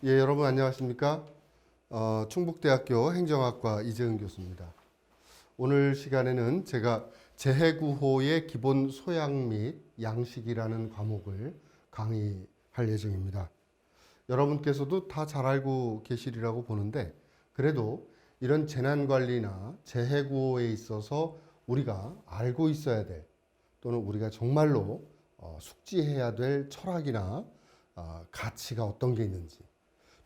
예, 여러분 안녕하십니까? 충북대학교 행정학과 이재은 교수입니다. 오늘 시간에는 제가 재해구호의 기본 소양 및 양식이라는 과목을 강의할 예정입니다. 여러분께서도 다 잘 알고 계시리라고 보는데, 그래도 이런 재난관리나 재해구호에 있어서 우리가 알고 있어야 될, 또는 우리가 정말로 숙지해야 될 철학이나 가치가 어떤 게 있는지,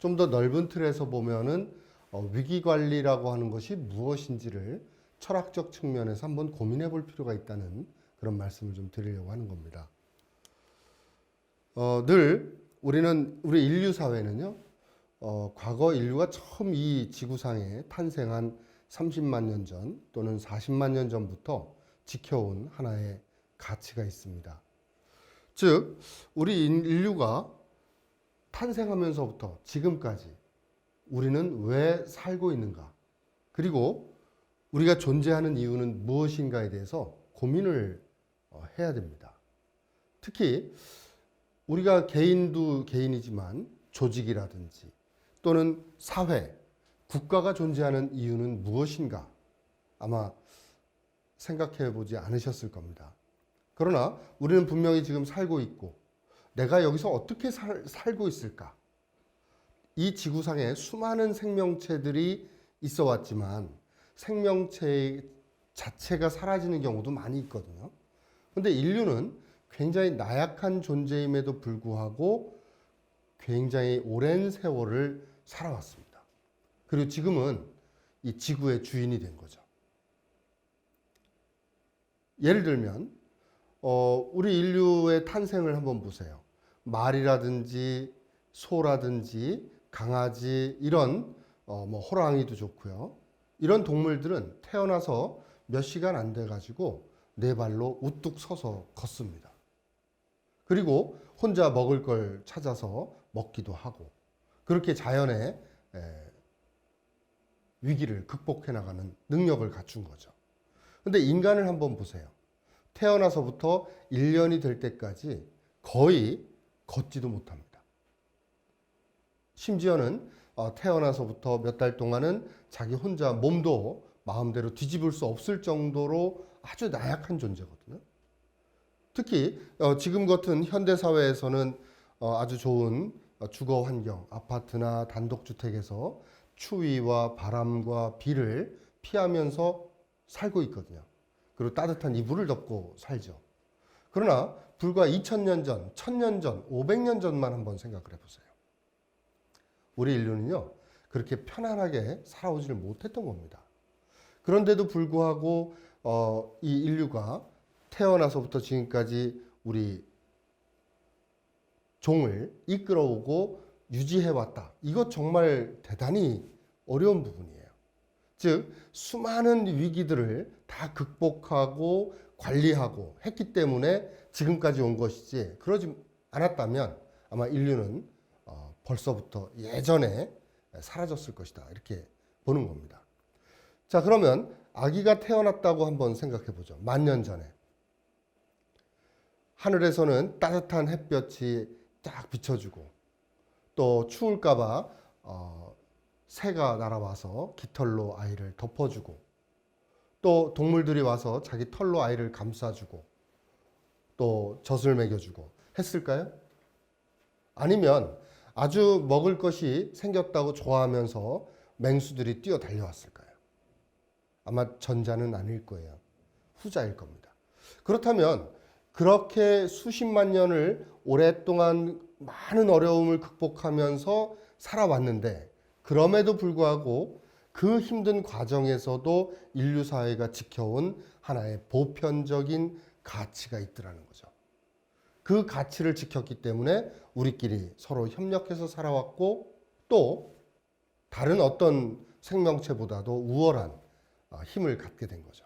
좀 더 넓은 틀에서 보면은 위기관리라고 하는 것이 무엇인지를 철학적 측면에서 한번 고민해 볼 필요가 있다는 그런 말씀을 좀 드리려고 하는 겁니다. 늘 우리 인류 사회는요, 과거 인류가 처음 이 지구상에 탄생한 30만 년 전 또는 40만 년 전부터 지켜온 하나의 가치가 있습니다. 즉, 우리 인류가 탄생하면서부터 지금까지 우리는 왜 살고 있는가? 그리고 우리가 존재하는 이유는 무엇인가에 대해서 고민을 해야 됩니다. 특히 우리가 개인도 개인이지만 조직이라든지 또는 사회, 국가가 존재하는 이유는 무엇인가? 아마 생각해 보지 않으셨을 겁니다. 그러나 우리는 분명히 지금 살고 있고, 내가 여기서 어떻게 살고 있을까? 이 지구상에 수많은 생명체들이 있어 왔지만 생명체 자체가 사라지는 경우도 많이 있거든요. 그런데 인류는 굉장히 나약한 존재임에도 불구하고 굉장히 오랜 세월을 살아왔습니다. 그리고 지금은 이 지구의 주인이 된 거죠. 예를 들면 우리 인류의 탄생을 한번 보세요. 말이라든지 소라든지 강아지, 이런 호랑이도 좋고요. 이런 동물들은 태어나서 몇 시간 안 돼 가지고 네 발로 우뚝 서서 걷습니다. 그리고 혼자 먹을 걸 찾아서 먹기도 하고, 그렇게 자연의 위기를 극복해 나가는 능력을 갖춘 거죠. 근데 인간을 한번 보세요. 태어나서부터 1년이 될 때까지 거의 걷지도 못합니다. 심지어는 태어나서부터 몇 달 동안은 자기 혼자 몸도 마음대로 뒤집을 수 없을 정도로 아주 나약한 존재거든요. 특히 지금 같은 현대사회에서는 아주 좋은 주거 환경, 아파트나 단독주택에서 추위와 바람과 비를 피하면서 살고 있거든요. 그리고 따뜻한 이불을 덮고 살죠. 그러나 불과 2000년 전, 1000년 전, 500년 전만 한번 생각을 해보세요. 우리 인류는요, 그렇게 편안하게 살아오지를 못했던 겁니다. 그런데도 불구하고 이 인류가 태어나서부터 지금까지 우리 종을 이끌어오고 유지해왔다. 이것 정말 대단히 어려운 부분이에요. 즉, 수많은 위기들을 다 극복하고 관리하고 했기 때문에 지금까지 온 것이지, 그러지 않았다면 아마 인류는 벌써부터 예전에 사라졌을 것이다, 이렇게 보는 겁니다. 자, 그러면 아기가 태어났다고 한번 생각해 보죠. 10,000년 전에 하늘에서는 따뜻한 햇볕이 딱 비춰주고, 또 추울까봐 새가 날아와서 깃털로 아이를 덮어주고, 또 동물들이 와서 자기 털로 아이를 감싸주고, 또 젖을 먹여주고 했을까요? 아니면 아주 먹을 것이 생겼다고 좋아하면서 맹수들이 뛰어 달려왔을까요? 아마 전자는 아닐 거예요. 후자일 겁니다. 그렇다면 그렇게 수십만 년을 오랫동안 많은 어려움을 극복하면서 살아왔는데, 그럼에도 불구하고 그 힘든 과정에서도 인류 사회가 지켜온 하나의 보편적인 가치가 있더라는 거죠. 그 가치를 지켰기 때문에 우리끼리 서로 협력해서 살아왔고, 또 다른 어떤 생명체보다도 우월한 힘을 갖게 된 거죠.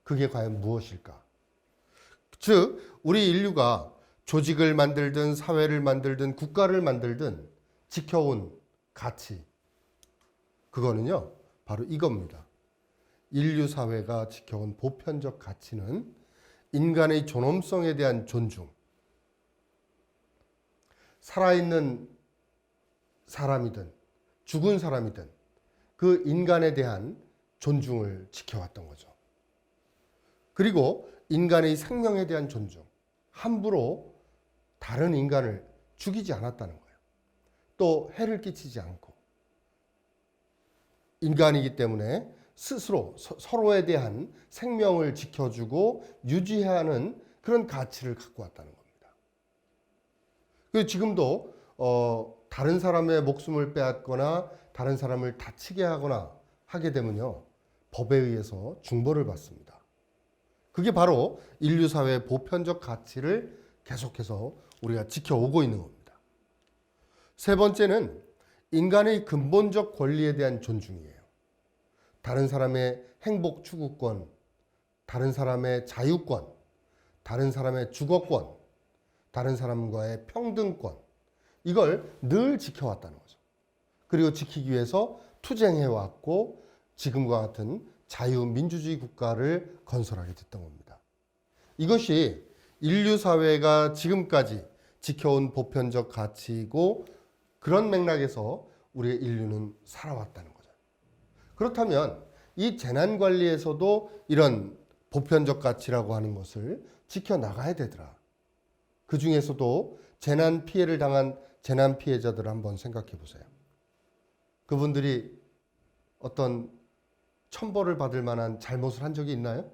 그게 과연 무엇일까? 즉, 우리 인류가 조직을 만들든 사회를 만들든 국가를 만들든 지켜온 가치, 그거는요, 바로 이겁니다. 인류 사회가 지켜온 보편적 가치는 인간의 존엄성에 대한 존중, 살아있는 사람이든 죽은 사람이든 그 인간에 대한 존중을 지켜왔던 거죠. 그리고 인간의 생명에 대한 존중, 함부로 다른 인간을 죽이지 않았다는 거예요. 또 해를 끼치지 않고 인간이기 때문에 스스로 서로에 대한 생명을 지켜주고 유지해야 하는 그런 가치를 갖고 왔다는 겁니다. 그리고 지금도 다른 사람의 목숨을 빼앗거나 다른 사람을 다치게 하거나 하게 되면요, 법에 의해서 중벌을 받습니다. 그게 바로 인류 사회의 보편적 가치를 계속해서 우리가 지켜오고 있는 겁니다. 세 번째는 인간의 근본적 권리에 대한 존중이에요. 다른 사람의 행복 추구권, 다른 사람의 자유권, 다른 사람의 주거권, 다른 사람과의 평등권, 이걸 늘 지켜왔다는 거죠. 그리고 지키기 위해서 투쟁해왔고 지금과 같은 자유민주주의 국가를 건설하게 됐던 겁니다. 이것이 인류 사회가 지금까지 지켜온 보편적 가치이고 그런 맥락에서 우리의 인류는 살아왔다는 거죠. 그렇다면 이 재난관리에서도 이런 보편적 가치라고 하는 것을 지켜나가야 되더라. 그 중에서도 재난 피해를 당한 재난 피해자들을 한번 생각해 보세요. 그분들이 어떤 천벌을 받을 만한 잘못을 한 적이 있나요?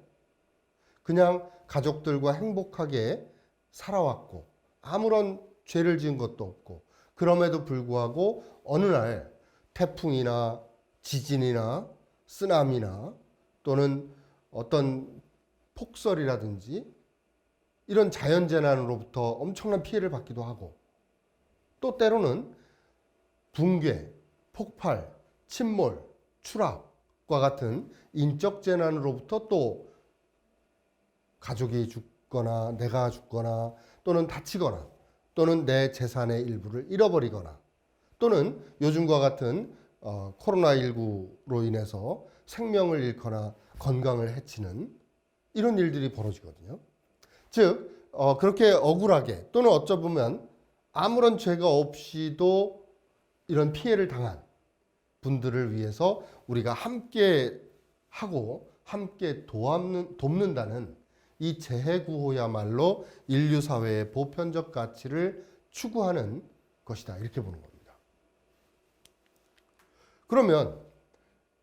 그냥 가족들과 행복하게 살아왔고 아무런 죄를 지은 것도 없고 그럼에도 불구하고 어느 날 태풍이나 지진이나 쓰나미나 또는 어떤 폭설이라든지 이런 자연재난으로부터 엄청난 피해를 받기도 하고 또 때로는 붕괴, 폭발, 침몰, 추락과 같은 인적 재난으로부터 또 가족이 죽거나 내가 죽거나 또는 다치거나 또는 내 재산의 일부를 잃어버리거나 또는 요즘과 같은 코로나19로 인해서 생명을 잃거나 건강을 해치는 이런 일들이 벌어지거든요. 즉 그렇게 억울하게 또는 어쩌면 아무런 죄가 없이도 이런 피해를 당한 분들을 위해서 우리가 함께 하고 함께 돕는다는 이 재해구호야말로 인류 사회의 보편적 가치를 추구하는 것이다. 이렇게 보는 겁니다. 그러면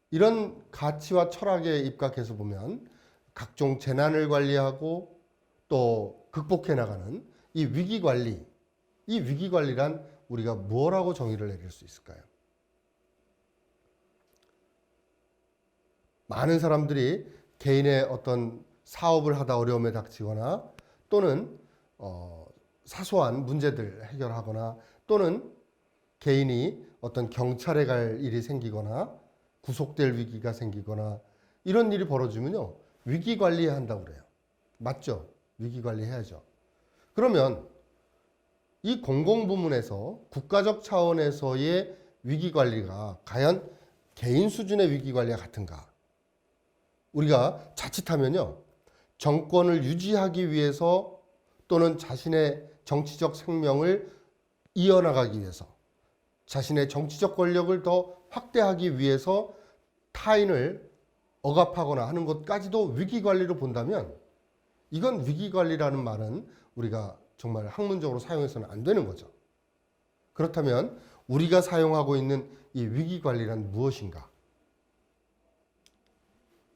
이런 가치와 철학에 입각해서 보면 각종 재난을 관리하고 또 극복해 나가는 이 위기관리, 이 위기관리란 우리가 뭐라고 정의를 내릴 수 있을까요? 많은 사람들이 개인의 어떤 사업을 하다 어려움에 닥치거나 또는 사소한 문제들 해결하거나 또는 개인이 어떤 경찰에 갈 일이 생기거나 구속될 위기가 생기거나 이런 일이 벌어지면요, 위기 관리해야 한다고 그래요. 맞죠? 위기 관리해야죠. 그러면 이 공공부문에서 국가적 차원에서의 위기 관리가 과연 개인 수준의 위기 관리와 같은가? 우리가 자칫하면요, 정권을 유지하기 위해서 또는 자신의 정치적 생명을 이어나가기 위해서 자신의 정치적 권력을 더 확대하기 위해서 타인을 억압하거나 하는 것까지도 위기관리로 본다면 이건 위기관리라는 말은 우리가 정말 학문적으로 사용해서는 안 되는 거죠. 그렇다면 우리가 사용하고 있는 이 위기관리란 무엇인가?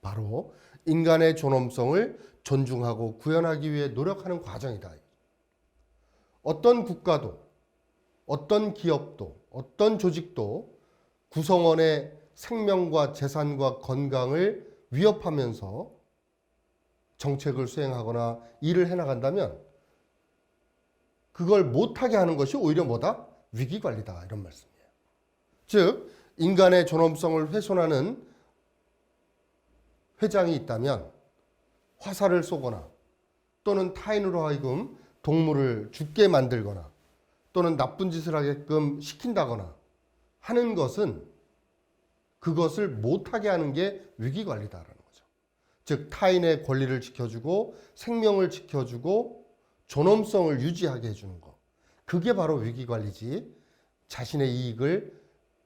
바로 인간의 존엄성을 존중하고 구현하기 위해 노력하는 과정이다. 어떤 국가도 어떤 기업도 어떤 조직도 구성원의 생명과 재산과 건강을 위협하면서 정책을 수행하거나 일을 해나간다면 그걸 못하게 하는 것이 오히려 뭐다? 위기관리다. 이런 말씀이에요. 즉 인간의 존엄성을 훼손하는 회장이 있다면 화살을 쏘거나 또는 타인으로 하여금 동물을 죽게 만들거나 또는 나쁜 짓을 하게끔 시킨다거나 하는 것은 그것을 못하게 하는 게 위기관리다라는 거죠. 즉 타인의 권리를 지켜주고 생명을 지켜주고 존엄성을 유지하게 해주는 것. 그게 바로 위기관리지 자신의 이익을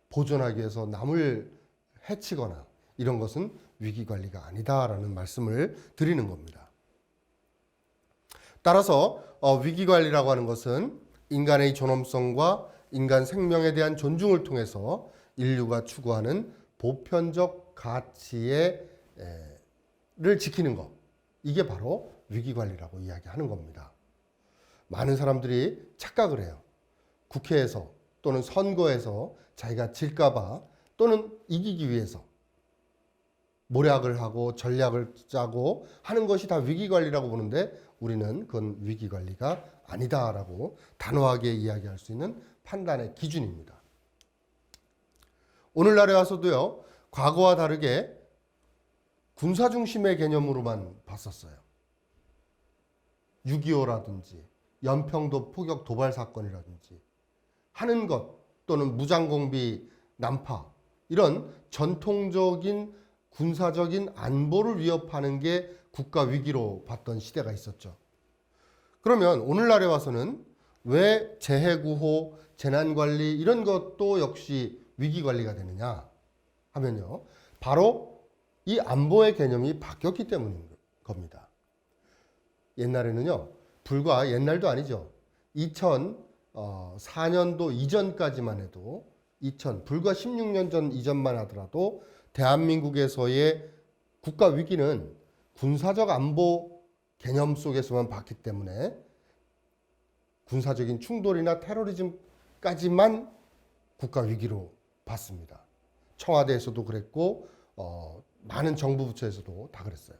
보존하기 위해서 남을 해치거나 이런 것은 위기관리가 아니다라는 말씀을 드리는 겁니다. 따라서 위기관리라고 하는 것은 인간의 존엄성과 인간 생명에 대한 존중을 통해서 인류가 추구하는 보편적 가치를 지키는 것, 이게 바로 위기관리라고 이야기하는 겁니다. 많은 사람들이 착각을 해요. 국회에서 또는 선거에서 자기가 질까봐 또는 이기기 위해서 모략을 하고 전략을 짜고 하는 것이 다 위기관리라고 보는데, 우리는 그건 위기관리가 아니다라고 단호하게 이야기할 수 있는 판단의 기준입니다. 오늘날에 와서도요, 과거와 다르게 군사 중심의 개념으로만 봤었어요. 6.25라든지 연평도 포격 도발 사건이라든지 하는 것, 또는 무장공비 난파, 이런 전통적인 군사적인 안보를 위협하는 게 국가 위기로 봤던 시대가 있었죠. 그러면 오늘날에 와서는 왜 재해구호, 재난관리 이런 것도 역시 위기관리가 되느냐 하면요, 바로 이 안보의 개념이 바뀌었기 때문인 겁니다. 옛날에는요, 불과 옛날도 아니죠. 2004년도 이전까지만 해도 불과 16년 전 이전만 하더라도 대한민국에서의 국가 위기는 군사적 안보 개념 속에서만 봤기 때문에 군사적인 충돌이나 테러리즘까지만 국가 위기로 봤습니다. 청와대에서도 그랬고 많은 정부 부처에서도 다 그랬어요.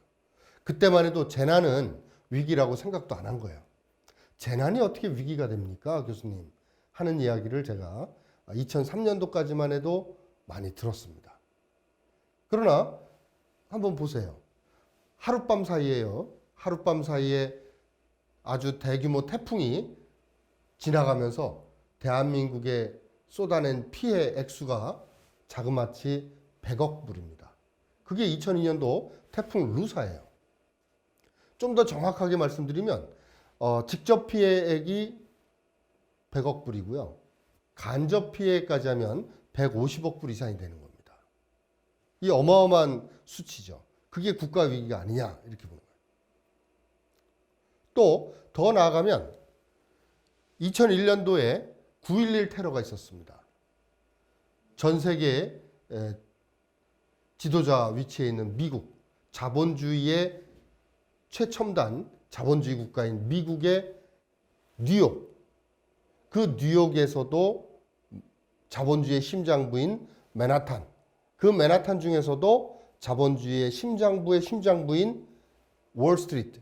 그때만 해도 재난은 위기라고 생각도 안 한 거예요. 재난이 어떻게 위기가 됩니까, 교수님? 하는 이야기를 제가 2003년도까지만 해도 많이 들었습니다. 그러나 한번 보세요. 하룻밤 사이에 아주 대규모 태풍이 지나가면서 대한민국에 쏟아낸 피해 액수가 자그마치 100억 불입니다. 그게 2002년도 태풍 루사예요. 좀 더 정확하게 말씀드리면 직접 피해액이 100억 불이고요. 간접 피해까지 하면 150억 불 이상이 되는 겁니다. 이 어마어마한 수치죠. 그게 국가 위기가 아니냐 이렇게 보는 거예요. 또 더 나아가면 2001년도에 9.11 테러가 있었습니다. 전 세계의 지도자 위치에 있는 미국, 자본주의의 최첨단 자본주의 국가인 미국의 뉴욕, 그 뉴욕에서도 자본주의의 심장부인 맨하탄, 그 맨하탄 중에서도 자본주의의 심장부의 심장부인 월스트리트,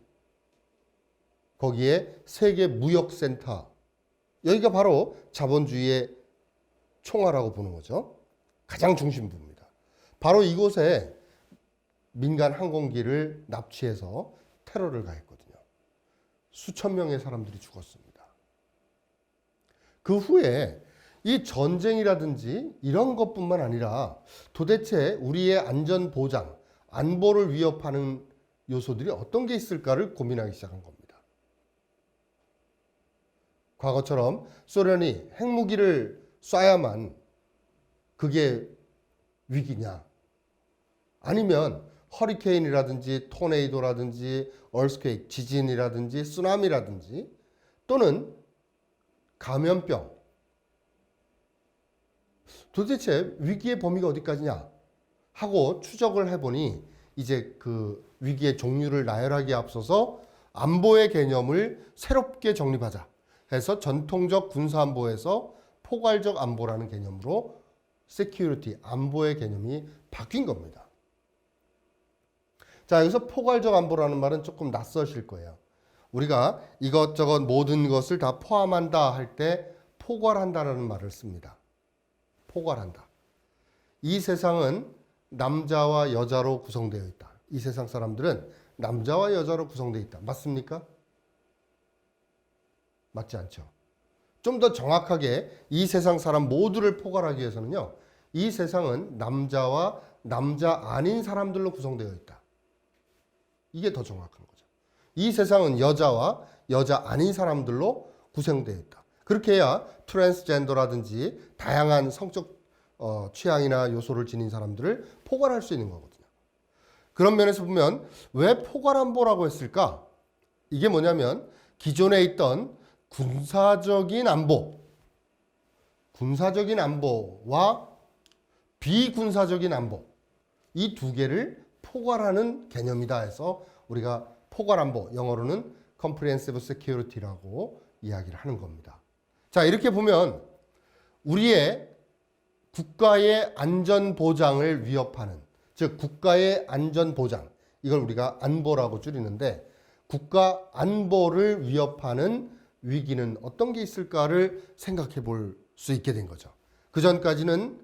거기에 세계 무역센터, 여기가 바로 자본주의의 총화라고 보는 거죠. 가장 중심부입니다. 바로 이곳에 민간 항공기를 납치해서 테러를 가했거든요. 수천 명의 사람들이 죽었습니다. 그 후에 이 전쟁이라든지 이런 것뿐만 아니라 도대체 우리의 안전 보장, 안보를 위협하는 요소들이 어떤 게 있을까를 고민하기 시작한 겁니다. 과거처럼 소련이 핵무기를 쏴야만 그게 위기냐? 아니면 허리케인이라든지 토네이도라든지 얼스퀘이크, 지진이라든지 쓰나미라든지 또는 감염병, 도대체 위기의 범위가 어디까지냐 하고 추적을 해보니 이제 그 위기의 종류를 나열하기에 앞서서 안보의 개념을 새롭게 정립하자 해서 전통적 군사안보에서 포괄적 안보라는 개념으로 세큐리티, 안보의 개념이 바뀐 겁니다. 자, 여기서 포괄적 안보라는 말은 조금 낯서실 거예요. 우리가 이것저것 모든 것을 다 포함한다 할 때 포괄한다라는 말을 씁니다. 포괄한다. 이 세상은 남자와 여자로 구성되어 있다. 이 세상 사람들은 남자와 여자로 구성되어 있다. 맞습니까? 맞지 않죠. 좀 더 정확하게 이 세상 사람 모두를 포괄하기 위해서는요, 이 세상은 남자와 남자 아닌 사람들로 구성되어 있다. 이게 더 정확한 거죠. 이 세상은 여자와 여자 아닌 사람들로 구성되어 있다. 그렇게 해야 트랜스젠더라든지 다양한 성적 취향이나 요소를 지닌 사람들을 포괄할 수 있는 거거든요. 그런 면에서 보면 왜 포괄안보라고 했을까? 이게 뭐냐면 기존에 있던 군사적인 안보와 비군사적인 안보, 이 두 개를 포괄하는 개념이다 해서 우리가 포괄안보, 영어로는 Comprehensive Security라고 이야기를 하는 겁니다. 자, 이렇게 보면 우리의 국가의 안전보장을 위협하는, 즉 국가의 안전보장, 이걸 우리가 안보라고 줄이는데, 국가 안보를 위협하는 위기는 어떤 게 있을까를 생각해 볼 수 있게 된 거죠. 그 전까지는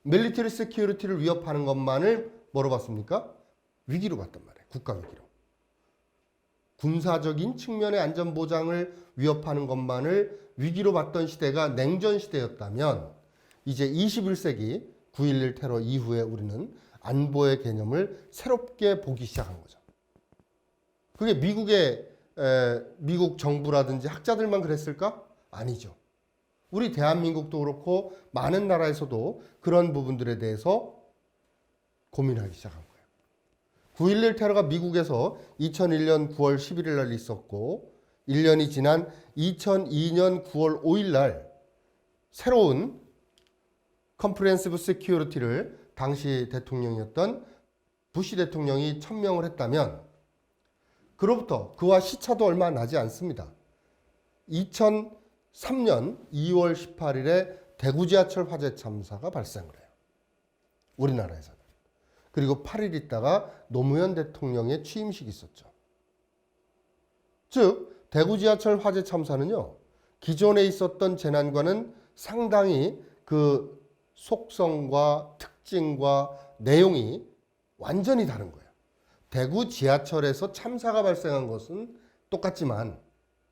밀리터리 세큐리티를 위협하는 것만을 뭐로 봤습니까? 위기로 봤단 말이에요. 국가 위기로. 군사적인 측면의 안전보장을 위협하는 것만을 위기로 봤던 시대가 냉전 시대였다면, 이제 21세기 9.11 테러 이후에 우리는 안보의 개념을 새롭게 보기 시작한 거죠. 그게 미국 정부라든지 학자들만 그랬을까? 아니죠. 우리 대한민국도 그렇고 많은 나라에서도 그런 부분들에 대해서 고민하기 시작한 거예요. 9.11 테러가 미국에서 2001년 9월 11일 날 있었고 1년이 지난 2002년 9월 5일 날 새로운 컴프레hensive 세큐리티를 당시 대통령이었던 부시 대통령이 천명을 했다면, 그로부터 그와 시차도 얼마 나지 않습니다. 2003년 2월 18일에 대구 지하철 화재 참사가 발생을 해요. 우리나라에서는. 그리고 8일 있다가 노무현 대통령의 취임식이 있었죠. 즉 대구 지하철 화재 참사는요, 기존에 있었던 재난과는 상당히 그 속성과 특징과 내용이 완전히 다른 거예요. 대구 지하철에서 참사가 발생한 것은 똑같지만,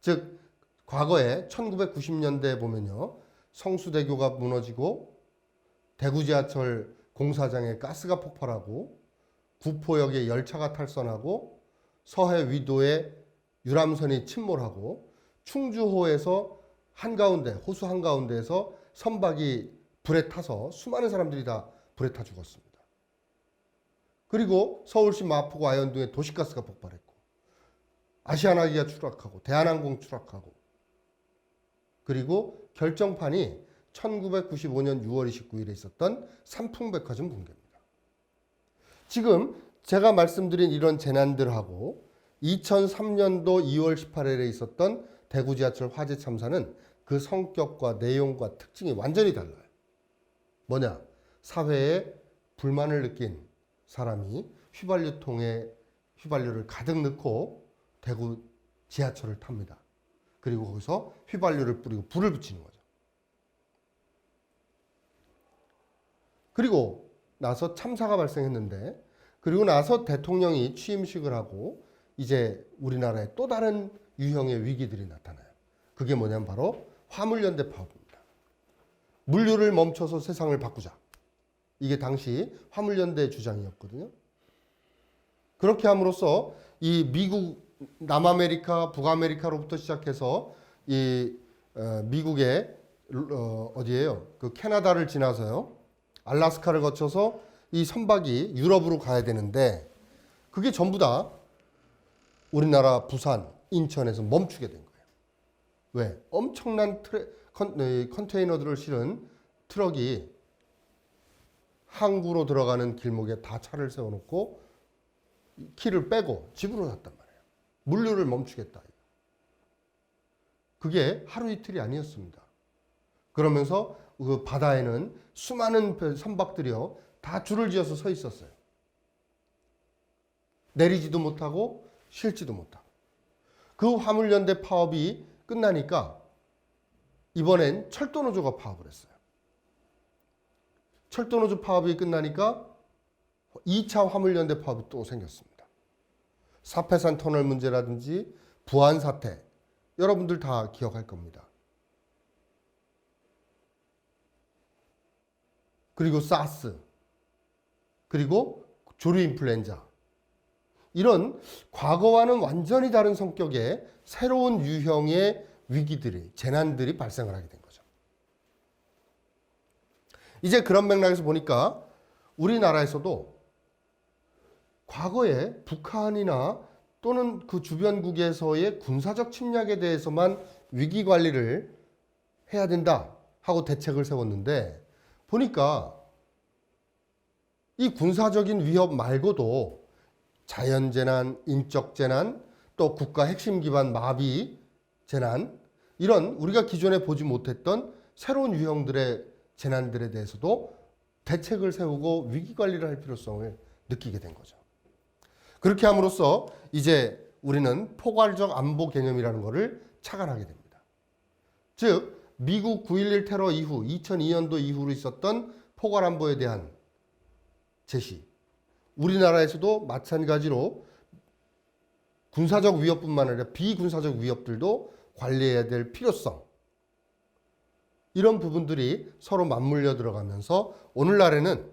즉 과거에 1990년대에 보면요, 성수대교가 무너지고 대구 지하철 공사장에 가스가 폭발하고 구포역에 열차가 탈선하고 서해 위도에 유람선이 침몰하고 충주호에서 한가운데, 호수 한가운데에서 선박이 불에 타서 수많은 사람들이 다 불에 타 죽었습니다. 그리고 서울시 마포구 아현동에 도시가스가 폭발했고 아시아나기가 추락하고 대한항공 추락하고, 그리고 결정판이 1995년 6월 29일에 있었던 삼풍백화점 붕괴입니다. 지금 제가 말씀드린 이런 재난들하고 2003년도 2월 18일에 있었던 대구 지하철 화재 참사는 그 성격과 내용과 특징이 완전히 달라요. 뭐냐? 사회에 불만을 느낀 사람이 휘발유통에 휘발유를 가득 넣고 대구 지하철을 탑니다. 그리고 거기서 휘발유를 뿌리고 불을 붙이는 거죠. 그리고 나서 참사가 발생했는데, 그리고 나서 대통령이 취임식을 하고 이제 우리나라에 또 다른 유형의 위기들이 나타나요. 그게 뭐냐면 바로 화물연대 파업입니다. 물류를 멈춰서 세상을 바꾸자. 이게 당시 화물연대의 주장이었거든요. 그렇게 함으로써 이 미국, 남아메리카, 북아메리카로부터 시작해서 이 미국의 어디예요? 그 캐나다를 지나서요, 알라스카를 거쳐서 이 선박이 유럽으로 가야 되는데 그게 전부 다 우리나라 부산, 인천에서 멈추게 된 거예요. 왜? 엄청난 컨테이너들을 실은 트럭이 항구로 들어가는 길목에 다 차를 세워놓고 키를 빼고 집으로 갔단 말이에요. 물류를 멈추겠다. 그게 하루 이틀이 아니었습니다. 그러면서 그 바다에는 수많은 선박들이요, 다 줄을 지어서 서 있었어요. 내리지도 못하고 실지도 못하고. 그 화물연대 파업이 끝나니까 이번엔 철도노조가 파업을 했어요. 철도노조 파업이 끝나니까 2차 화물연대 파업이 또 생겼습니다. 사패산 터널 문제라든지 부안 사태, 여러분들 다 기억할 겁니다. 그리고 사스, 그리고 조류 인플루엔자, 이런 과거와는 완전히 다른 성격의 새로운 유형의 위기들이, 재난들이 발생을 하게 된 거죠. 이제 그런 맥락에서 보니까 우리나라에서도 과거에 북한이나 또는 그 주변국에서의 군사적 침략에 대해서만 위기 관리를 해야 된다 하고 대책을 세웠는데, 보니까 이 군사적인 위협 말고도 자연재난, 인적재난, 또 국가 핵심 기반 마비 재난, 이런 우리가 기존에 보지 못했던 새로운 유형들의 재난들에 대해서도 대책을 세우고 위기 관리를 할 필요성을 느끼게 된 거죠. 그렇게 함으로써 이제 우리는 포괄적 안보 개념이라는 것을 착안하게 됩니다. 즉 미국 9.11 테러 이후 2002년도 이후로 있었던 포괄 안보에 대한 제시, 우리나라에서도 마찬가지로 군사적 위협뿐만 아니라 비군사적 위협들도 관리해야 될 필요성, 이런 부분들이 서로 맞물려 들어가면서 오늘날에는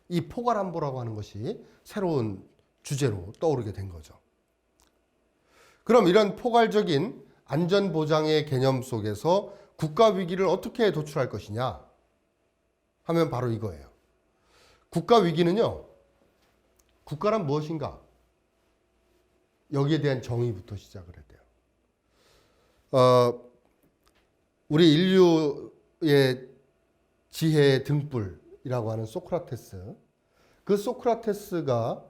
이 포괄 안보라고 하는 것이 새로운 주제로 떠오르게 된 거죠. 그럼 이런 포괄적인 안전 보장의 개념 속에서 국가 위기를 어떻게 도출할 것이냐 하면 바로 이거예요. 국가 위기는요, 국가란 무엇인가? 여기에 대한 정의부터 시작을 해야 돼요. 우리 인류의 지혜의 등불이라고 하는 소크라테스, 그 소크라테스가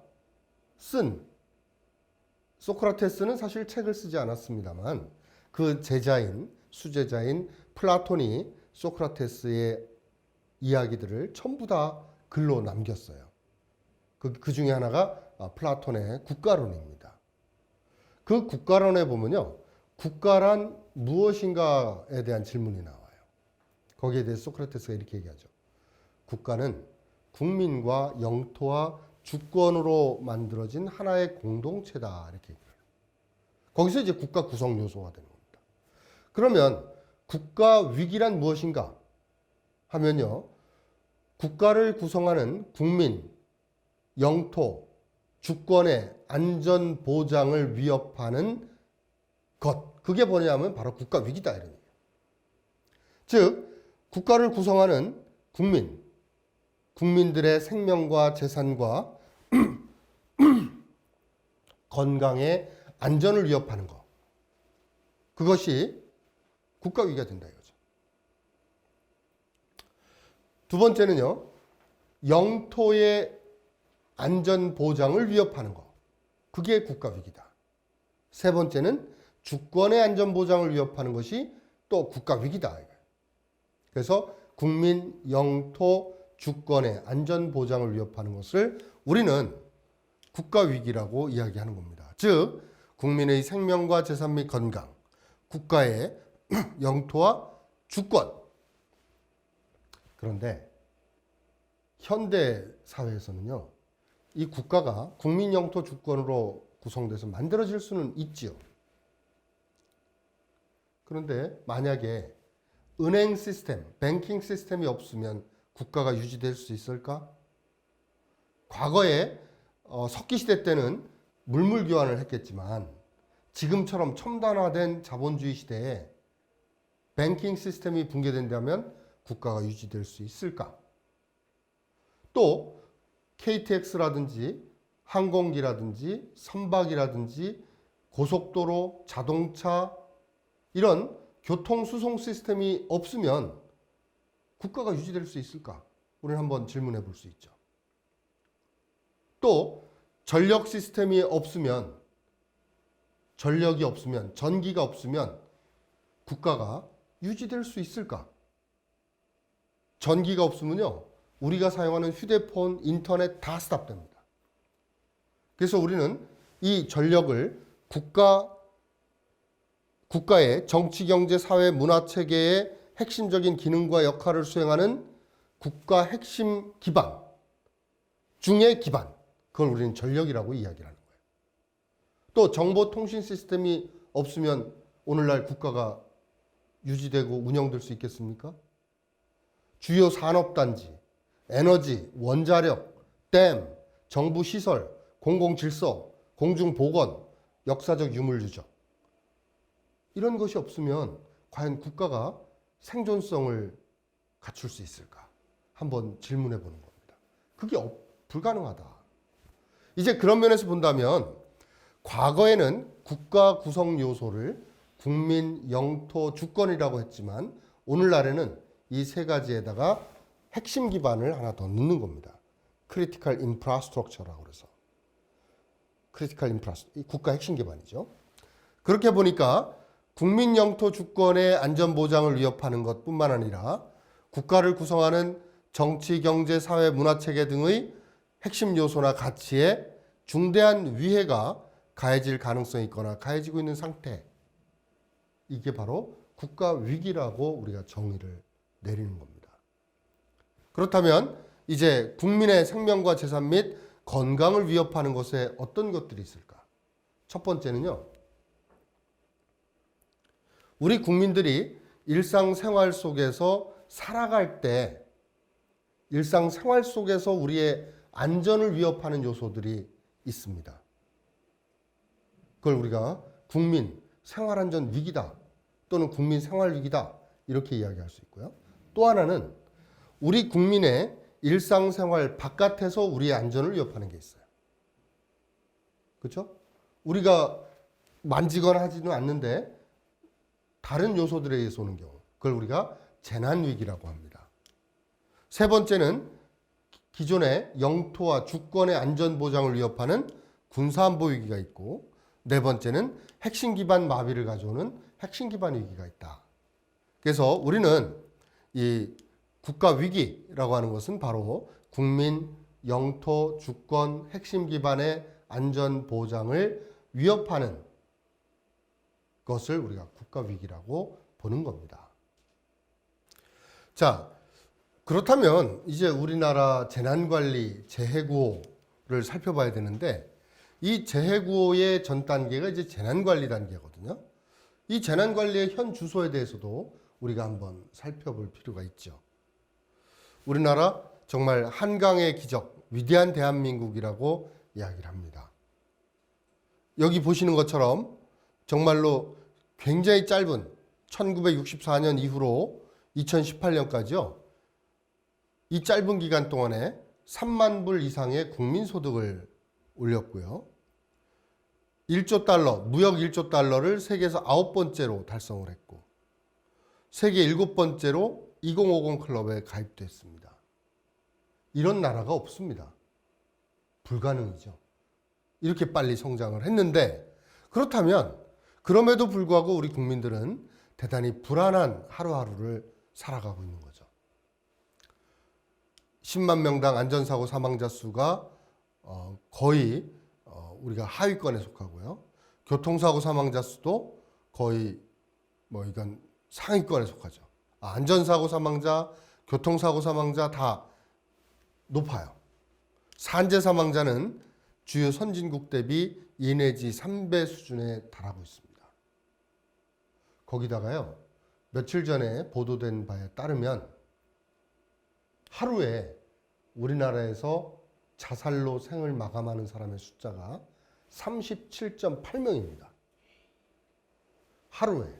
소크라테스는 사실 책을 쓰지 않았습니다만 그 제자인, 수제자인 플라톤이 소크라테스의 이야기들을 전부 다 글로 남겼어요. 그 중에 하나가 플라톤의 국가론입니다. 그 국가론에 보면요, 국가란 무엇인가에 대한 질문이 나와요. 거기에 대해서 소크라테스가 이렇게 얘기하죠. 국가는 국민과 영토와 주권으로 만들어진 하나의 공동체다, 이렇게 얘기해요. 거기서 이제 국가 구성 요소가 되는 겁니다. 그러면 국가 위기란 무엇인가 하면요, 국가를 구성하는 국민, 영토, 주권의 안전 보장을 위협하는 것, 그게 뭐냐면 바로 국가 위기다, 이런 얘기예요. 즉 국가를 구성하는 국민들의 생명과 재산과 건강의 안전을 위협하는 것, 그것이 국가 위기가 된다 이거죠. 두 번째는요, 영토의 안전 보장을 위협하는 것, 그게 국가 위기다. 세 번째는 주권의 안전 보장을 위협하는 것이 또 국가 위기다. 그래서 국민, 영토, 주권의 안전 보장을 위협하는 것을 우리는 국가 위기라고 이야기하는 겁니다. 즉 국민의 생명과 재산 및 건강, 국가의 영토와 주권. 그런데 현대 사회에서는요, 이 국가가 국민, 영토, 주권으로 구성돼서 만들어질 수는 있지요. 그런데 만약에 은행 시스템, 뱅킹 시스템이 없으면 국가가 유지될 수 있을까? 과거에 석기시대 때는 물물 교환을 했겠지만 지금처럼 첨단화된 자본주의 시대에 뱅킹 시스템이 붕괴된다면 국가가 유지될 수 있을까? 또 KTX라든지 항공기라든지 선박이라든지 고속도로, 자동차, 이런 교통수송 시스템이 없으면 국가가 유지될 수 있을까? 우리는 한번 질문해 볼 수 있죠. 또 전력 시스템이 없으면, 전력이 없으면, 전기가 없으면 국가가 유지될 수 있을까? 전기가 없으면요, 우리가 사용하는 휴대폰, 인터넷 다 스탑됩니다. 그래서 우리는 이 전력을 국가의 정치, 경제, 사회, 문화 체계의 핵심적인 기능과 역할을 수행하는 국가 핵심 기반 중의 기반, 그걸 우리는 전력이라고 이야기를 하는 거예요. 또 정보통신 시스템이 없으면 오늘날 국가가 유지되고 운영될 수 있겠습니까? 주요 산업단지, 에너지, 원자력, 댐, 정부시설, 공공질서, 공중보건, 역사적 유물유적, 이런 것이 없으면 과연 국가가 생존성을 갖출 수 있을까? 한번 질문해 보는 겁니다. 그게 불가능하다. 이제 그런 면에서 본다면 과거에는 국가 구성 요소를 국민, 영토, 주권이라고 했지만 오늘날에는 이 세 가지에다가 핵심 기반을 하나 더 넣는 겁니다. 크리티컬 인프라스트럭처라고 그래서. 크리티컬 인프라스트럭처, 국가 핵심 기반이죠. 그렇게 보니까 국민 영토 주권의 안전 보장을 위협하는 것뿐만 아니라 국가를 구성하는 정치, 경제, 사회, 문화 체계 등의 핵심 요소나 가치에 중대한 위해가 가해질 가능성이 있거나 가해지고 있는 상태. 이게 바로 국가 위기라고 우리가 정의를 내리는 겁니다. 그렇다면 이제 국민의 생명과 재산 및 건강을 위협하는 것에 어떤 것들이 있을까? 첫 번째는요. 우리 국민들이 일상생활 속에서 살아갈 때 일상생활 속에서 우리의 안전을 위협하는 요소들이 있습니다. 그걸 우리가 국민 생활안전 위기다 또는 국민 생활 위기다 이렇게 이야기할 수 있고요. 또 하나는 우리 국민의 일상생활 바깥에서 우리의 안전을 위협하는 게 있어요. 그렇죠? 우리가 만지거나 하지는 않는데 다른 요소들에 의해서 오는 경우, 그걸 우리가 재난위기라고 합니다. 세 번째는 기존의 영토와 주권의 안전보장을 위협하는 군사안보 위기가 있고, 네 번째는 핵심 기반 마비를 가져오는 핵심 기반 위기가 있다. 그래서 우리는 이 국가 위기라고 하는 것은 바로 국민, 영토, 주권, 핵심 기반의 안전 보장을 위협하는 것을 우리가 국가 위기라고 보는 겁니다. 자, 그렇다면 이제 우리나라 재난관리, 재해구호를 살펴봐야 되는데 이 재해구호의 전 단계가 이제 재난관리 단계거든요. 이 재난관리의 현 주소에 대해서도 우리가 한번 살펴볼 필요가 있죠. 우리나라 정말 한강의 기적, 위대한 대한민국이라고 이야기를 합니다. 여기 보시는 것처럼 정말로 굉장히 짧은 1964년 이후로 2018년까지요. 이 짧은 기간 동안에 3만 불 이상의 국민소득을 올렸고요. 1조 달러, 무역 1조 달러를 세계에서 9번째로 달성을 했고 세계 7번째로 2050 클럽에 가입됐습니다. 이런 나라가 없습니다. 불가능이죠. 이렇게 빨리 성장을 했는데 그렇다면 그럼에도 불구하고 우리 국민들은 대단히 불안한 하루하루를 살아가고 있는 거죠. 10만 명당 안전사고 사망자 수가 거의 우리가 하위권에 속하고요. 교통사고 사망자 수도 거의 이건 상위권에 속하죠. 안전사고 사망자, 교통사고 사망자 다 높아요. 산재 사망자는 주요 선진국 대비 2 내지 3배 수준에 달하고 있습니다. 거기다가요, 며칠 전에 보도된 바에 따르면 하루에 우리나라에서 자살로 생을 마감하는 사람의 숫자가 37.8명입니다. 하루에.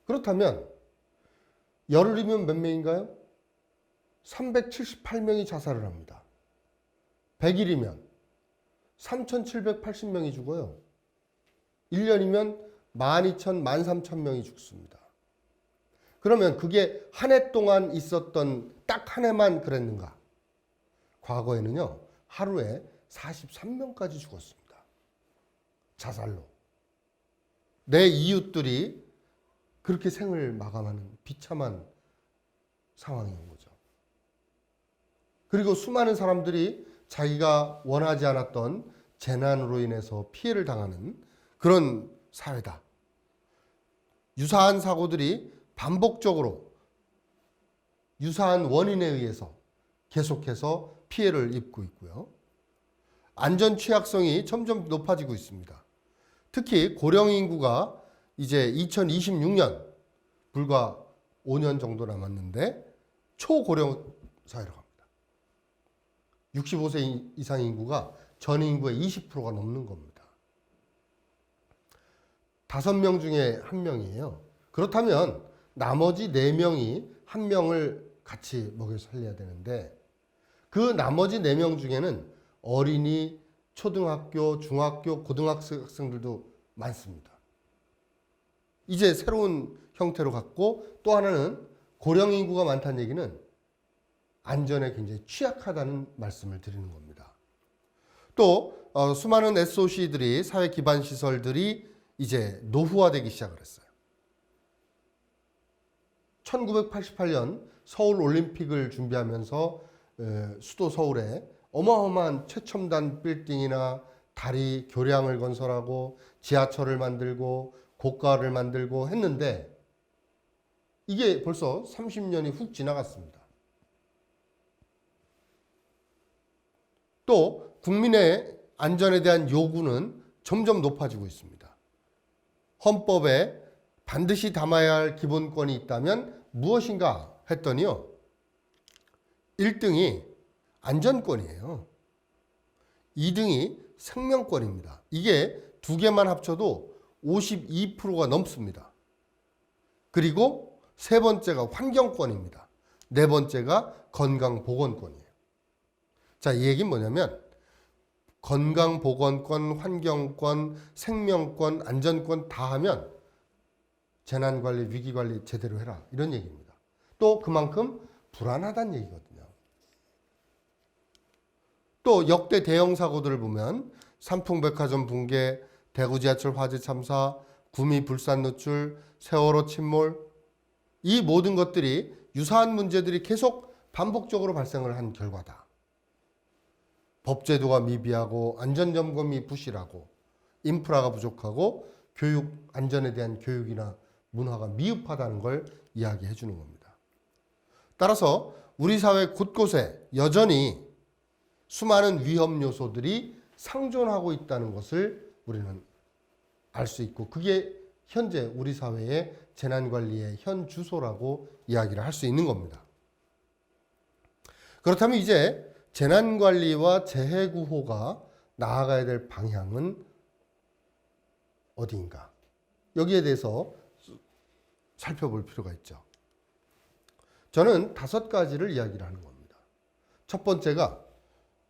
그렇다면 열흘이면 몇 명인가요? 378명이 자살을 합니다. 100일이면 3,780명이 죽어요. 1년이면 12,000, 13,000명이 죽습니다. 그러면 그게 한 해 동안 있었던 딱 한 해만 그랬는가? 과거에는요, 하루에 43명까지 죽었습니다. 자살로. 내 이웃들이 그렇게 생을 마감하는 비참한 상황이 온 거죠. 그리고 수많은 사람들이 자기가 원하지 않았던 재난으로 인해서 피해를 당하는 그런 사회다. 유사한 사고들이 반복적으로 유사한 원인에 의해서 계속해서 피해를 입고 있고요. 안전 취약성이 점점 높아지고 있습니다. 특히 고령 인구가 이제 2026년 불과 5년 정도 남았는데 초고령 사회로 갑니다. 65세 이상 인구가 전 인구의 20%가 넘는 겁니다. 5명 중에 1명이에요. 그렇다면 나머지 4명이 1명을 같이 먹여 살려야 되는데 그 나머지 4명 중에는 어린이, 초등학교, 중학교, 고등학생들도 많습니다. 이제 새로운 형태로 갔고 또 하나는 고령 인구가 많다는 얘기는 안전에 굉장히 취약하다는 말씀을 드리는 겁니다. 또 수많은 SOC들이 사회 기반 시설들이 이제 노후화되기 시작을 했어요. 1988년 서울 올림픽을 준비하면서 수도 서울에 어마어마한 최첨단 빌딩이나 다리, 교량을 건설하고 지하철을 만들고 고가를 만들고 했는데 이게 벌써 30년이 훅 지나갔습니다. 또 국민의 안전에 대한 요구는 점점 높아지고 있습니다. 헌법에 반드시 담아야 할 기본권이 있다면 무엇인가 했더니요. 1등이 안전권이에요. 2등이 생명권입니다. 이게 두 개만 합쳐도 52%가 넘습니다. 그리고 세 번째가 환경권입니다. 네 번째가 건강보건권이에요. 자, 이 얘기는 뭐냐면 건강보건권, 환경권, 생명권, 안전권 다 하면 재난관리, 위기관리 제대로 해라. 이런 얘기입니다. 또 그만큼 불안하다는 얘기거든요. 또 역대 대형 사고들을 보면 삼풍백화점 붕괴, 대구 지하철 화재 참사, 구미 불산 노출, 세월호 침몰 이 모든 것들이 유사한 문제들이 계속 반복적으로 발생을 한 결과다. 법제도가 미비하고 안전점검이 부실하고 인프라가 부족하고 교육, 안전에 대한 교육이나 문화가 미흡하다는 걸 이야기해 주는 겁니다. 따라서 우리 사회 곳곳에 여전히 수많은 위험 요소들이 상존하고 있다는 것을 우리는 알 수 있고 그게 현재 우리 사회의 재난관리의 현 주소라고 이야기를 할 수 있는 겁니다. 그렇다면 이제 재난관리와 재해구호가 나아가야 될 방향은 어디인가? 여기에 대해서 살펴볼 필요가 있죠. 저는 5가지를 이야기를 하는 겁니다. 첫 번째가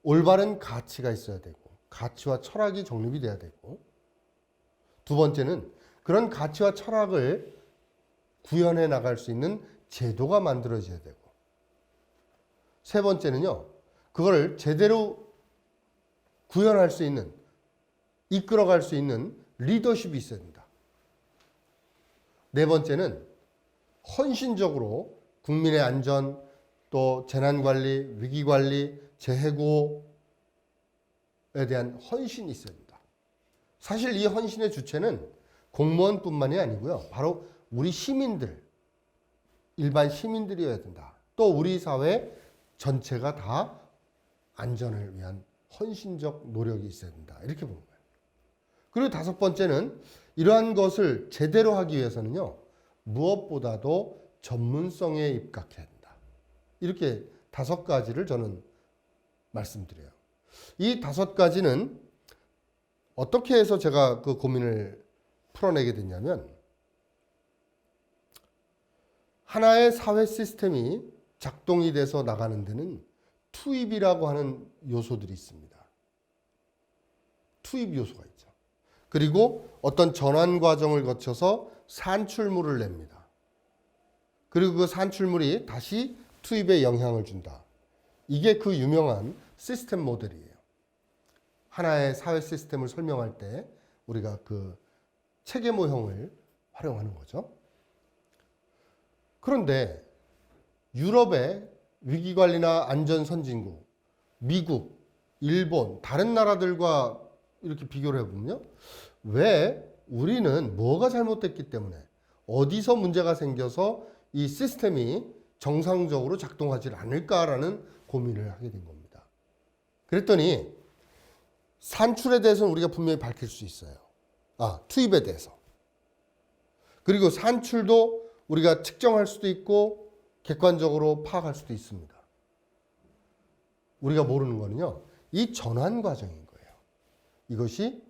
올바른 가치가 있어야 되고 가치와 철학이 정립이 돼야 되고 두 번째는 그런 가치와 철학을 구현해 나갈 수 있는 제도가 만들어져야 되고 세 번째는요. 그걸 제대로 구현할 수 있는 이끌어갈 수 있는 리더십이 있어야 된다. 네 번째는 헌신적으로 국민의 안전 또 재난관리, 위기관리, 재해구호에 대한 헌신이 있어야 된다. 사실 이 헌신의 주체는 공무원뿐만이 아니고요. 바로 우리 시민들, 일반 시민들이어야 된다. 또 우리 사회 전체가 다 안전을 위한 헌신적 노력이 있어야 된다. 이렇게 보는 거예요. 그리고 5번째는 이러한 것을 제대로 하기 위해서는요. 무엇보다도 전문성에 입각해야 된다. 이렇게 5가지를 저는 말씀드려요. 이 5가지는 어떻게 해서 제가 그 고민을 풀어내게 됐냐면 하나의 사회 시스템이 작동이 돼서 나가는 데는 투입이라고 하는 요소들이 있습니다. 투입 요소가 있죠. 그리고 어떤 전환 과정을 거쳐서 산출물을 냅니다. 그리고 그 산출물이 다시 투입에 영향을 준다. 이게 그 유명한 시스템 모델이에요. 하나의 사회 시스템을 설명할 때 우리가 그 체계모형을 활용하는 거죠. 그런데 유럽의 위기관리나 안전선진국, 미국, 일본, 다른 나라들과 이렇게 비교를 해보면요. 왜 우리는 뭐가 잘못됐기 때문에 어디서 문제가 생겨서 이 시스템이 정상적으로 작동하지 않을까라는 고민을 하게 된 겁니다. 그랬더니 산출에 대해서는 우리가 분명히 밝힐 수 있어요. 투입에 대해서. 그리고 산출도 우리가 측정할 수도 있고 객관적으로 파악할 수도 있습니다. 우리가 모르는 거는요. 이 전환 과정인 거예요. 이것이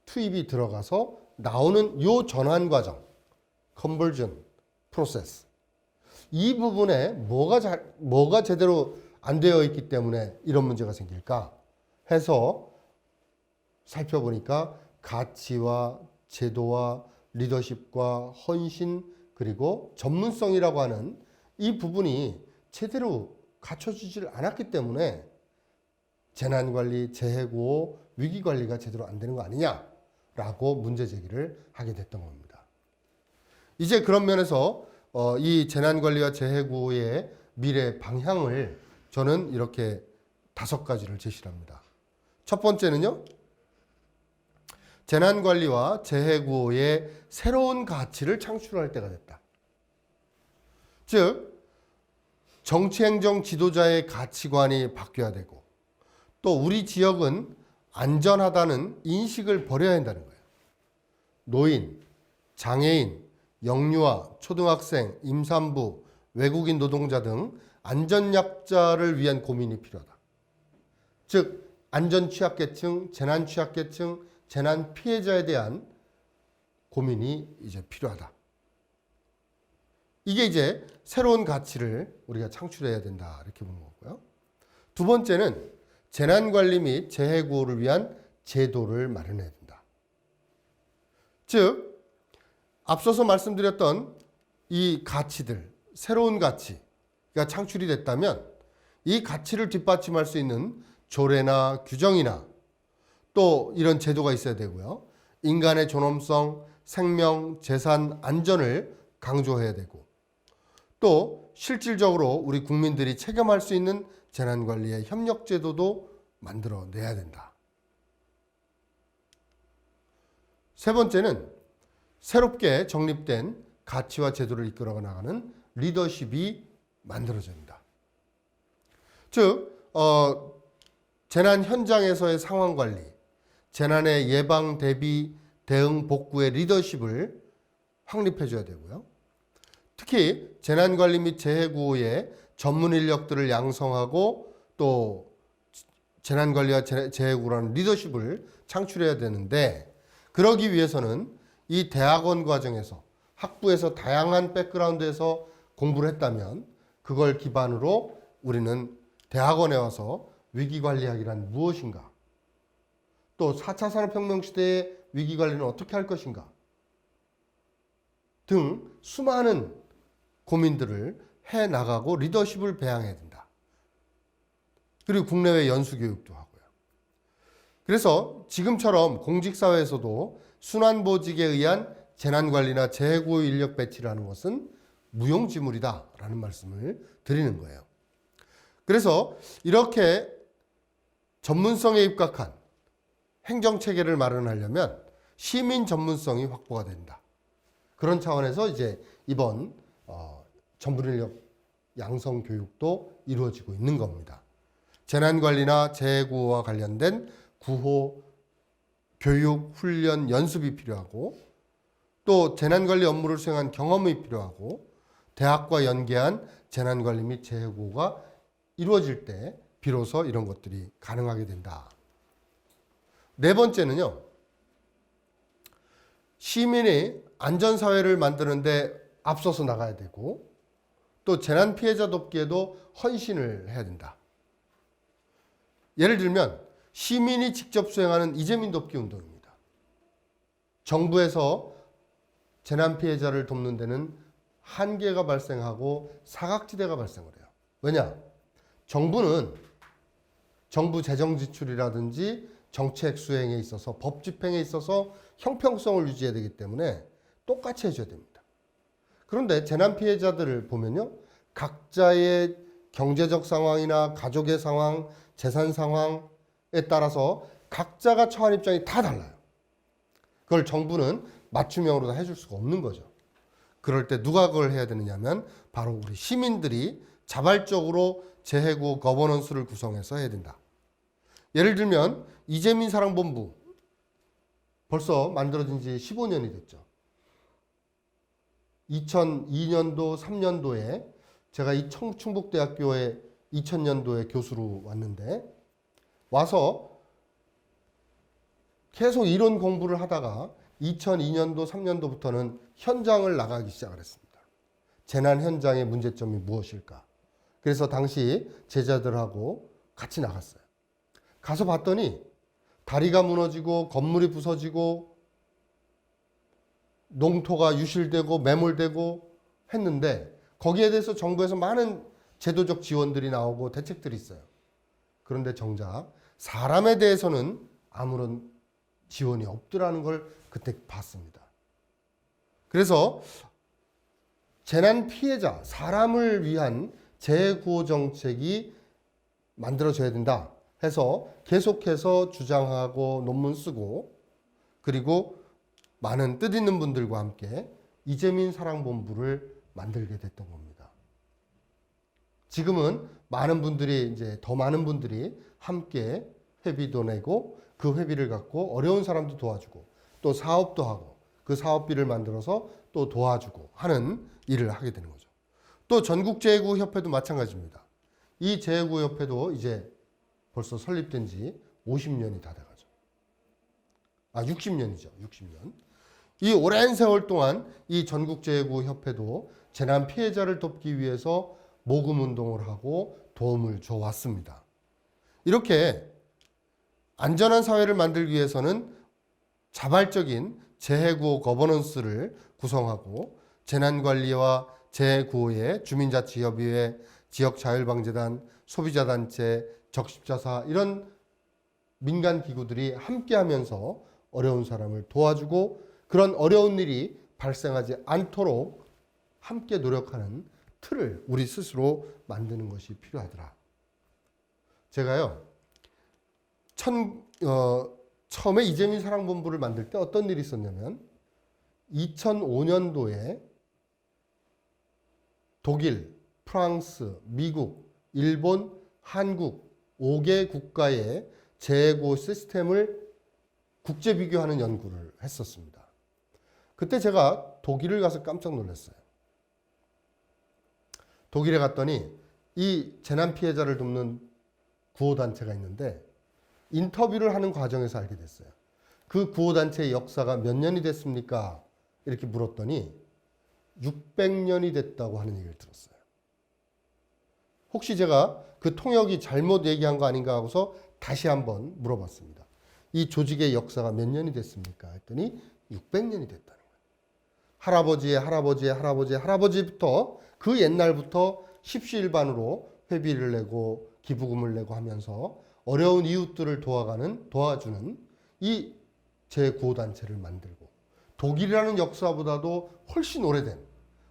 투입이 들어가서 나오는 요 전환 과정, conversion 프로세스. 이 부분에 뭐가 제대로 안 되어 있기 때문에 이런 문제가 생길까 해서 살펴보니까 가치와 제도와 리더십과 헌신 그리고 전문성이라고 하는 이 부분이 제대로 갖춰지질 않았기 때문에 재난관리, 재해구호, 위기관리가 제대로 안 되는 거 아니냐라고 문제 제기를 하게 됐던 겁니다. 이제 그런 면에서 이 재난관리와 재해구호의 미래 방향을 저는 이렇게 5가지를 제시합니다. 첫 번째는요. 재난관리와 재해구호의 새로운 가치를 창출할 때가 됐다. 즉 정치행정 지도자의 가치관이 바뀌어야 되고 또 우리 지역은 안전하다는 인식을 버려야 한다는 거예요. 노인, 장애인, 영유아, 초등학생, 임산부, 외국인 노동자 등 안전약자를 위한 고민이 필요하다. 즉 안전취약계층, 재난취약계층, 재난 피해자에 대한 고민이 이제 필요하다. 이게 이제 새로운 가치를 우리가 창출해야 된다 이렇게 보는 거고요. 두 번째는 재난관리 및 재해구호를 위한 제도를 마련해야 된다. 즉 앞서서 말씀드렸던 이 가치들, 새로운 가치가 창출이 됐다면 이 가치를 뒷받침할 수 있는 조례나 규정이나 또 이런 제도가 있어야 되고요. 인간의 존엄성, 생명, 재산, 안전을 강조해야 되고 또 실질적으로 우리 국민들이 체감할 수 있는 재난관리의 협력제도도 만들어내야 된다. 세 번째는 새롭게 정립된 가치와 제도를 이끌어 나가는 리더십이 만들어져야 된다. 즉 재난 현장에서의 상황 관리, 재난의 예방, 대비, 대응, 복구의 리더십을 확립해 줘야 되고요. 특히 재난관리 및 재해구호의 전문 인력들을 양성하고 또 재난관리와 재해구호라는 리더십을 창출해야 되는데 그러기 위해서는 이 대학원 과정에서 학부에서 다양한 백그라운드에서 공부를 했다면 그걸 기반으로 우리는 대학원에 와서 위기관리학이란 무엇인가 또 4차 산업혁명 시대의 위기관리는 어떻게 할 것인가 등 수많은 고민들을 해나가고 리더십을 배양해야 된다. 그리고 국내외 연수교육도 하고요. 그래서 지금처럼 공직사회에서도 순환보직에 의한 재난관리나 재해구호 인력 배치를 하는 것은 무용지물이다라는 말씀을 드리는 거예요. 그래서 이렇게 전문성에 입각한 행정체계를 마련하려면 시민 전문성이 확보가 된다. 그런 차원에서 이제 이번 전문인력 양성 교육도 이루어지고 있는 겁니다. 재난관리나 재해구호와 관련된 구호, 교육, 훈련, 연습이 필요하고 또 재난관리 업무를 수행한 경험이 필요하고 대학과 연계한 재난관리 및 재해구호가 이루어질 때 비로소 이런 것들이 가능하게 된다. 네 번째는요. 시민이 안전사회를 만드는데 앞서서 나가야 되고 또 재난 피해자 돕기에도 헌신을 해야 된다. 예를 들면 시민이 직접 수행하는 이재민 돕기 운동입니다. 정부에서 재난 피해자를 돕는 데는 한계가 발생하고 사각지대가 발생을 해요. 왜냐? 정부는 정부 재정 지출이라든지 정책 수행에 있어서 법 집행에 있어서 형평성을 유지해야 되기 때문에 똑같이 해줘야 됩니다. 그런데 재난 피해자들을 보면요. 각자의 경제적 상황이나 가족의 상황, 재산 상황에 따라서 각자가 처한 입장이 다 달라요. 그걸 정부는 맞춤형으로 다 해줄 수가 없는 거죠. 그럴 때 누가 그걸 해야 되느냐면 바로 우리 시민들이 자발적으로 재해구호 거버넌스를 구성해서 해야 된다. 예를 들면 이재민 사랑본부 벌써 만들어진 지 15년이 됐죠. 2002년도, 3년도에 제가 이 충북대학교에 2000년도에 교수로 왔는데 와서 계속 이론 공부를 하다가 2002년도, 3년도부터는 현장을 나가기 시작을 했습니다. 재난 현장의 문제점이 무엇일까? 그래서 당시 제자들하고 같이 나갔어요. 가서 봤더니 다리가 무너지고 건물이 부서지고 농토가 유실되고 매몰되고 했는데 거기에 대해서 정부에서 많은 제도적 지원들이 나오고 대책들이 있어요. 그런데 정작 사람에 대해서는 아무런 지원이 없더라는 걸 그때 봤습니다. 그래서 재난 피해자, 사람을 위한 재구호 정책이 만들어져야 된다 해서 계속해서 주장하고 논문 쓰고 그리고 많은 뜻있는 분들과 함께 이재민 사랑본부를 만들게 됐던 겁니다. 지금은 많은 분들이 이제 더 많은 분들이 함께 회비도 내고 그 회비를 갖고 어려운 사람도 도와주고 또 사업도 하고 그 사업비를 만들어서 또 도와주고 하는 일을 하게 되는 거죠. 또 전국재해구협회도 마찬가지입니다. 이 재해구협회도 이제 벌써 설립된 지 50년이 다 돼가죠. 60년이죠. 60년. 이 오랜 세월 동안 이 전국재해구협회도 재난 피해자를 돕기 위해서 모금 운동을 하고 도움을 줘왔습니다. 이렇게 안전한 사회를 만들기 위해서는 자발적인 재해구호 거버넌스를 구성하고 재난관리와 재해구호에 주민자치협의회, 지역자율방재단, 소비자단체, 적십자사 이런 민간기구들이 함께하면서 어려운 사람을 도와주고 그런 어려운 일이 발생하지 않도록 함께 노력하는 틀을 우리 스스로 만드는 것이 필요하더라. 제가요, 처음에 이재민 사랑본부를 만들 때 어떤 일이 있었냐면 2005년도에 독일, 프랑스, 미국, 일본, 한국 5개 국가의 재해구호 시스템을 국제 비교하는 연구를 했었습니다. 그때 제가 독일을 가서 깜짝 놀랐어요. 독일에 갔더니 이 재난 피해자를 돕는 구호단체가 있는데 인터뷰를 하는 과정에서 알게 됐어요. 그 구호단체의 역사가 몇 년이 됐습니까? 이렇게 물었더니 600년이 됐다고 하는 얘기를 들었어요. 혹시 제가 그 통역이 잘못 얘기한 거 아닌가 하고서 다시 한번 물어봤습니다. 이 조직의 역사가 몇 년이 됐습니까? 했더니 600년이 됐다는 거예요. 할아버지의 할아버지의 할아버지의 할아버지부터 그 옛날부터 십시일반으로 회비를 내고 기부금을 내고 하면서 어려운 이웃들을 도와주는 이 재구호단체를 만들고 독일이라는 역사보다도 훨씬 오래된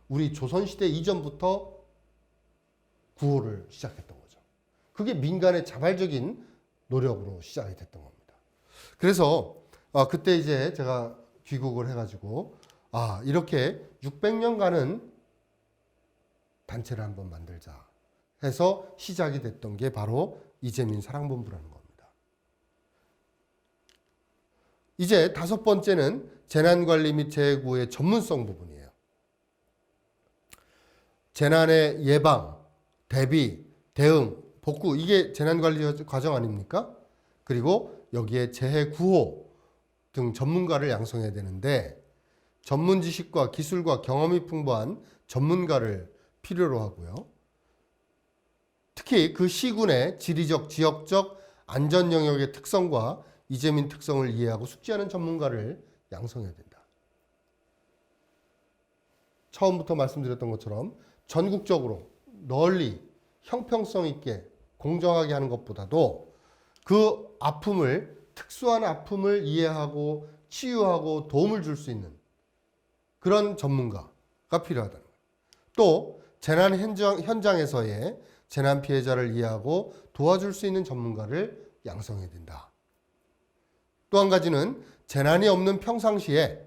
우리 조선시대 이전부터 구호를 시작했던 거죠. 그게 민간의 자발적인 노력으로 시작이 됐던 겁니다. 그래서 그때 이제 제가 귀국을 해가지고 이렇게 600년간은 단체를 한번 만들자 해서 시작이 됐던 게 바로 이재민 사랑본부라는 겁니다. 이제 5번째는 재난관리 및 재해구호의 전문성 부분이에요. 재난의 예방, 대비, 대응, 복구 이게 재난관리 과정 아닙니까? 그리고 여기에 재해구호 등 전문가를 양성해야 되는데 전문 지식과 기술과 경험이 풍부한 전문가를 필요로 하고요. 특히 그 시군의 지리적, 지역적 안전 영역의 특성과 이재민 특성을 이해하고 숙지하는 전문가를 양성해야 된다. 처음부터 말씀드렸던 것처럼 전국적으로 널리 형평성 있게 공정하게 하는 것보다도 그 특수한 아픔을 이해하고 치유하고 도움을 줄 수 있는 그런 전문가가 필요하다는 거예요. 또 재난 현장에서의 재난 피해자를 이해하고 도와줄 수 있는 전문가를 양성해야 된다. 또 한 가지는 재난이 없는 평상시에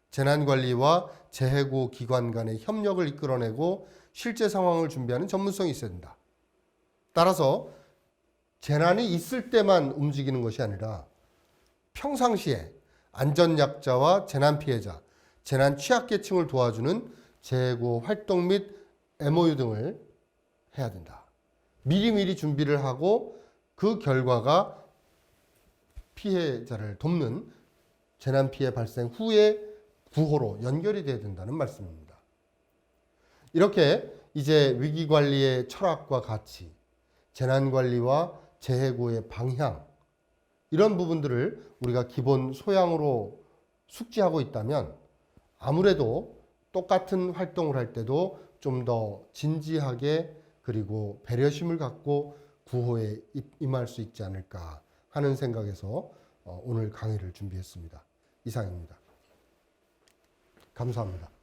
재난관리와 재해구호 기관 간의 협력을 이끌어내고 실제 상황을 준비하는 전문성이 있어야 된다. 따라서 재난이 있을 때만 움직이는 것이 아니라 평상시에 안전약자와 재난 피해자, 재난 취약계층을 도와주는 재해구호 활동 및 MOU 등을 해야 된다. 미리미리 준비를 하고 그 결과가 피해자를 돕는 재난 피해 발생 후에 구호로 연결이 돼야 된다는 말씀입니다. 이렇게 이제 위기 관리의 철학과 가치, 재난 관리와 재해 구호의 방향, 이런 부분들을 우리가 기본 소양으로 숙지하고 있다면 아무래도 똑같은 활동을 할 때도 좀 더 진지하게 그리고 배려심을 갖고 구호에 임할 수 있지 않을까 하는 생각에서 오늘 강의를 준비했습니다. 이상입니다. 감사합니다.